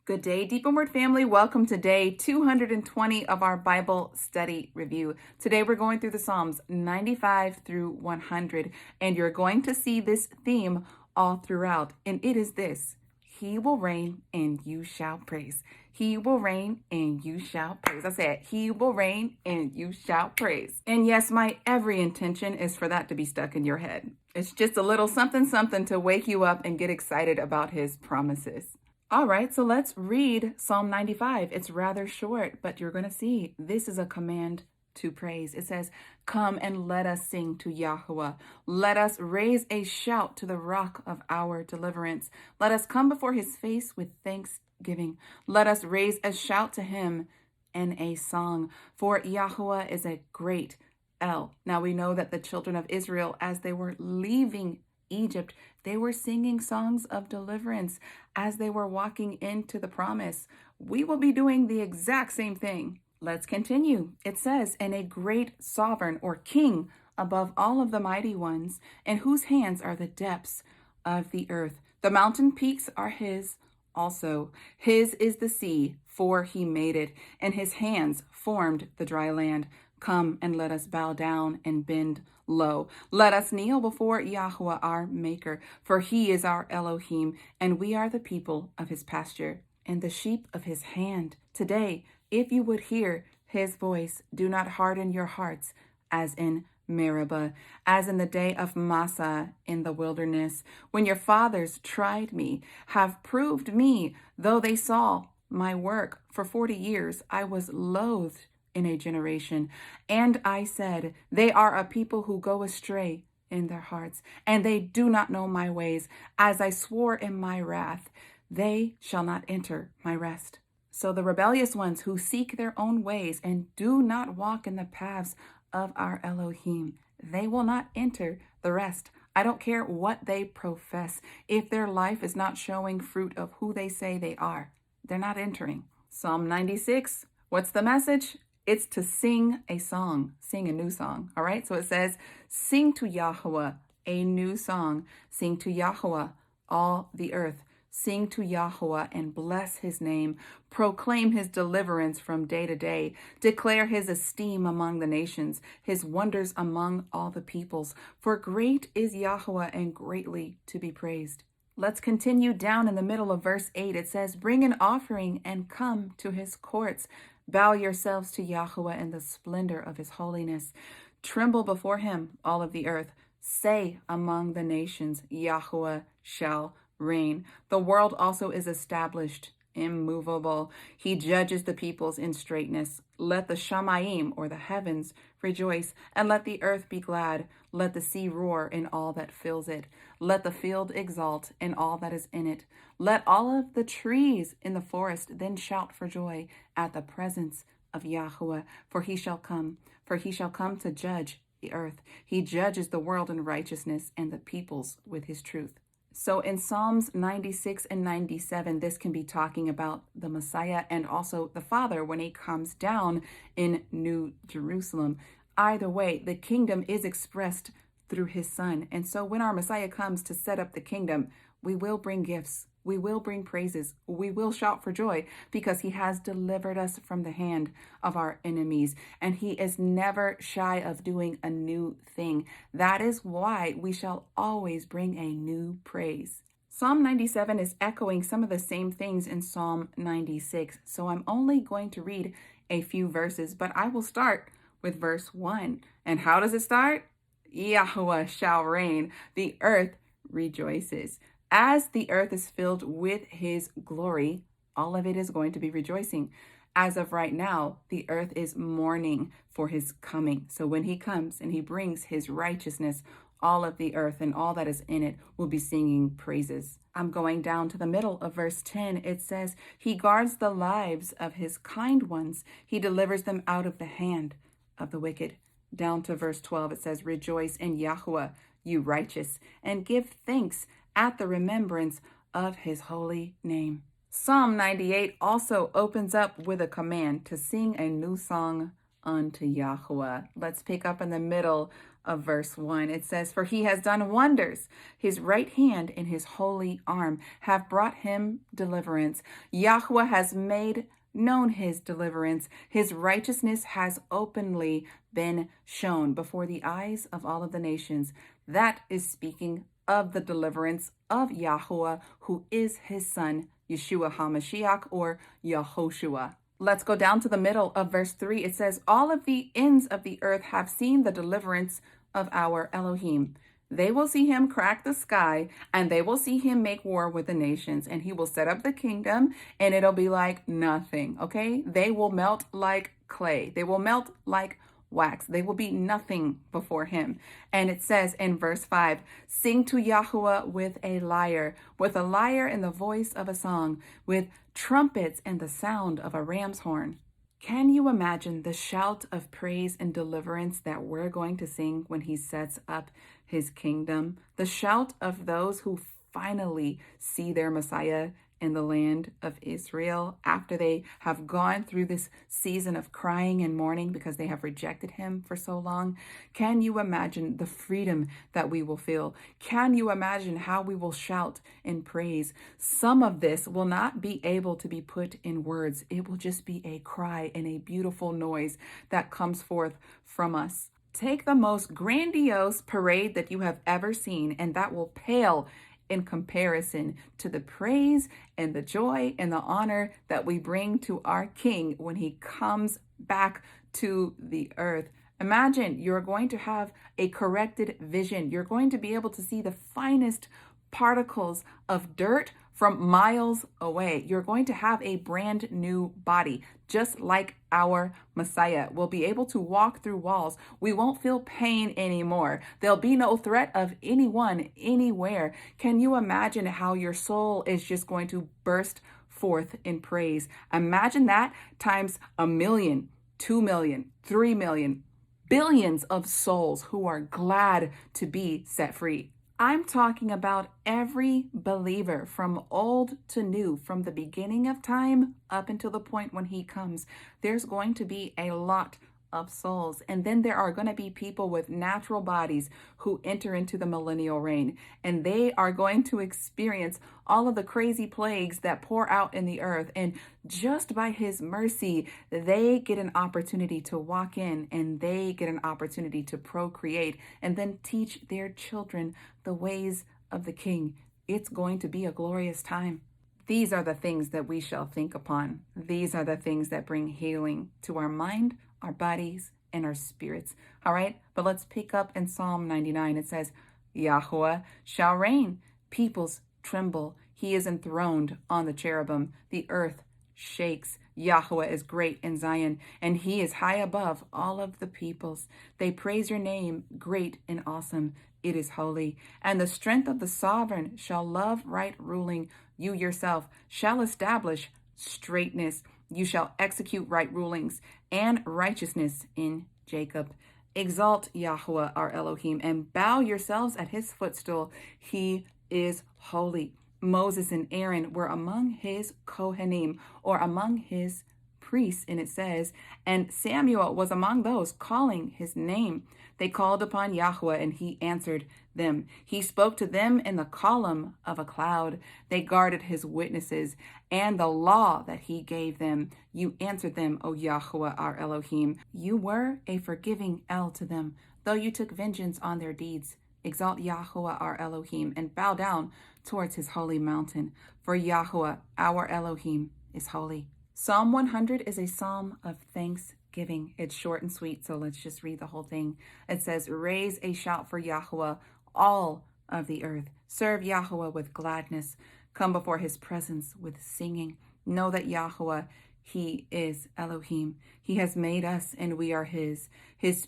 Good day, Deep Inward family. Welcome to day 220 of our Bible study review. Today we're going through the Psalms 95 through 100, and you're going to see this theme all throughout, and it is this: He will reign and you shall praise. He will reign and you shall praise. I said, He will reign and you shall praise. And yes, my every intention is for that to be stuck in your head. It's just a little something to wake you up and get excited about His promises. All right, so let's read Psalm 95. It's rather short, but you're going to see this is a command to praise. It says, "Come and let us sing to Yahweh. Let us raise a shout to the rock of our deliverance. Let us come before His face with thanksgiving. Let us raise a shout to Him and a song, for Yahweh is a great El." Now we know that the children of Israel, as they were leaving Egypt, they were singing songs of deliverance as they were walking into the promise. We will be doing the exact same thing. Let's continue. It says, "And a great sovereign or king above all of the mighty ones, in whose hands are the depths of the earth. The mountain peaks are His also. His is the sea, for He made it, and His hands formed the dry land. Come and let us bow down and bend low. Let us kneel before Yahweh our Maker, for He is our Elohim, and we are the people of His pasture and the sheep of His hand. Today, if you would hear His voice, do not harden your hearts as in Meribah, as in the day of Massah in the wilderness, when your fathers tried me, have proved me, though they saw my work. For 40 years I was loathed in a generation, and I said, they are a people who go astray in their hearts, and they do not know my ways. As I swore in my wrath, they shall not enter my rest. So the rebellious ones who seek their own ways and do not walk in the paths of our Elohim, they will not enter the rest. I don't care what they profess. If their life is not showing fruit of who they say they are, they're not entering. Psalm 96, what's the message? It's to sing a song, sing a new song. All right. So it says, sing to Yahweh a new song. Sing to Yahweh, all the earth. Sing to Yahweh and bless His name. Proclaim His deliverance from day to day. Declare His esteem among the nations, His wonders among all the peoples. For great is Yahweh and greatly to be praised. Let's continue down in the middle of verse 8. It says, bring an offering and come to His courts. Bow yourselves to Yahweh in the splendor of His holiness. Tremble before Him, all of the earth. Say among the nations, Yahweh shall reign. The world also is established, immovable. He judges the peoples in straightness. Let the Shamayim, or the heavens, rejoice, and let the earth be glad. Let the sea roar in all that fills it. Let the field exult in all that is in it. Let all of the trees in the forest then shout for joy at the presence of Yahweh, for He shall come to judge the earth. He judges the world in righteousness and the peoples with His truth. So in Psalms 96 and 97, this can be talking about the Messiah and also the Father when He comes down in New Jerusalem. Either way, the kingdom is expressed through His Son. And so when our Messiah comes to set up the kingdom, we will bring gifts. We will bring praises. We will shout for joy because He has delivered us from the hand of our enemies. And He is never shy of doing a new thing. That is why we shall always bring a new praise. Psalm 97 is echoing some of the same things in Psalm 96. So I'm only going to read a few verses, but I will start with verse 1. And how does it start? Yahweh shall reign. The earth rejoices. As the earth is filled with His glory, all of it is going to be rejoicing. As of right now, the earth is mourning for His coming. So when He comes and He brings His righteousness, all of the earth and all that is in it will be singing praises. I'm going down to the middle of verse 10. It says, He guards the lives of His kind ones. He delivers them out of the hand of the wicked. Down to verse 12, it says, rejoice in Yahweh, you righteous, and give thanks at the remembrance of His holy name. Psalm 98 also opens up with a command to sing a new song unto Yahweh. Let's pick up in the middle of verse 1. It says, "For he has done wonders. His right hand and his holy arm have brought him deliverance. Yahweh has made known his deliverance. His righteousness has openly been shown before the eyes of all of the nations." That is speaking of the deliverance of Yahweh, who is his son, Yeshua HaMashiach, or Yehoshua. Let's go down to the middle of verse 3. It says, "All of the ends of the earth have seen the deliverance of our Elohim. They will see him crack the sky, and they will see him make war with the nations, and he will set up the kingdom, and it'll be like nothing." Okay? They will melt like clay. They will melt like wax. They will be nothing before him. And it says in verse 5, "Sing to Yahweh with a lyre in the voice of a song, with trumpets and the sound of a ram's horn." Can you imagine the shout of praise and deliverance that we're going to sing when he sets up his kingdom? The shout of those who finally see their Messiah in the land of Israel after they have gone through this season of crying and mourning because they have rejected him for so long. Can you imagine the freedom that we will feel? Can you imagine how we will shout in praise? Some of this will not be able to be put in words. It will just be a cry and a beautiful noise that comes forth from us. Take the most grandiose parade that you have ever seen, and that will pale in comparison to the praise and the joy and the honor that we bring to our King when he comes back to the earth. Imagine you're going to have a corrected vision. You're going to be able to see the finest particles of dirt from miles away. You're going to have a brand new body, just like our Messiah. We'll be able to walk through walls. We won't feel pain anymore. There'll be no threat of anyone, anywhere. Can you imagine how your soul is just going to burst forth in praise? Imagine that times 1,000,000, 2,000,000, 3,000,000, billions of souls who are glad to be set free. I'm talking about every believer from old to new, from the beginning of time up until the point when he comes. There's going to be a lot of souls. And then there are going to be people with natural bodies who enter into the millennial reign. And they are going to experience all of the crazy plagues that pour out in the earth. And just by his mercy, they get an opportunity to walk in, and they get an opportunity to procreate and then teach their children the ways of the King. It's going to be a glorious time. These are the things that we shall think upon. These are the things that bring healing to our mind, our bodies, and our spirits. All right, but let's pick up in Psalm 99. It says, "Yahweh shall reign. Peoples tremble. He is enthroned on the cherubim. The earth shakes. Yahweh is great in Zion, and he is high above all of the peoples. They praise your name, great and awesome. It is holy. And the strength of the sovereign shall love right ruling. You yourself shall establish straightness. You shall execute right rulings and righteousness in Jacob. Exalt Yahweh our Elohim and bow yourselves at his footstool. He is holy." Moses and Aaron were among his Kohanim, or among his priests, and it says, and Samuel was among those calling his name. They called upon Yahweh, and he answered them. He spoke to them in the column of a cloud. They guarded his witnesses and the law that he gave them. You answered them, O Yahweh our Elohim. You were a forgiving El to them, though you took vengeance on their deeds. Exalt Yahweh our Elohim and bow down towards his holy mountain, for Yahweh our Elohim is holy. Psalm 100 is a psalm of thanksgiving. It's short and sweet, so let's just read the whole thing. It says, "Raise a shout for Yahweh, all of the earth. Serve Yahweh with gladness. Come before his presence with singing. Know that Yahweh, he is Elohim. He has made us, and we are his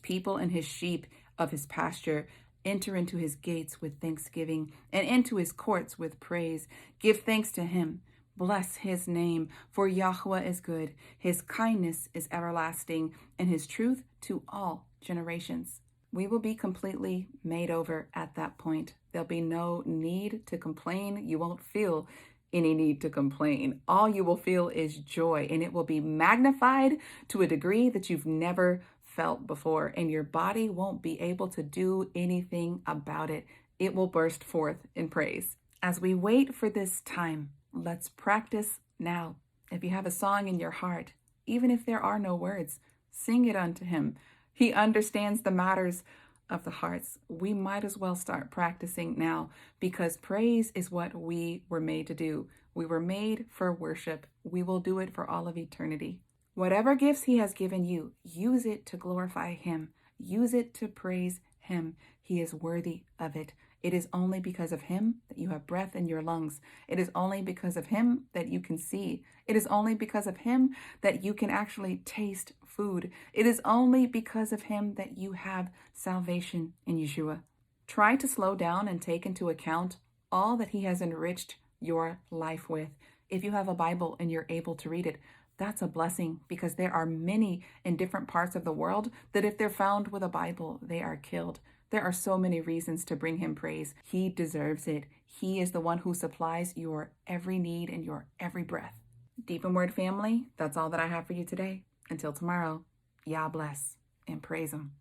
people and his sheep of his pasture. Enter into his gates with thanksgiving and into his courts with praise. Give thanks to him. Bless his name, for Yahweh is good. His kindness is everlasting, and his truth to all generations." We will be completely made over at that point. There'll be no need to complain. You won't feel any need to complain. All you will feel is joy, and it will be magnified to a degree that you've never felt before, and your body won't be able to do anything about it. It will burst forth in praise. As we wait for this time, let's practice now. If you have a song in your heart, even if there are no words, sing it unto him. He understands the matters of the hearts. We might as well start practicing now, because praise is what we were made to do. We were made for worship. We will do it for all of eternity. Whatever gifts he has given you, use it to glorify him. Use it to praise him. He is worthy of it. It is only because of him that you have breath in your lungs. It is only because of him that you can see. It is only because of him that you can actually taste food. It is only because of him that you have salvation in Yeshua. Try to slow down and take into account all that he has enriched your life with. If you have a Bible and you're able to read it, that's a blessing, because there are many in different parts of the world that if they're found with a Bible, they are killed. There are so many reasons to bring him praise. He deserves it. He is the one who supplies your every need and your every breath. Deep in Word family, that's all that I have for you today. Until tomorrow, Yah bless and praise him.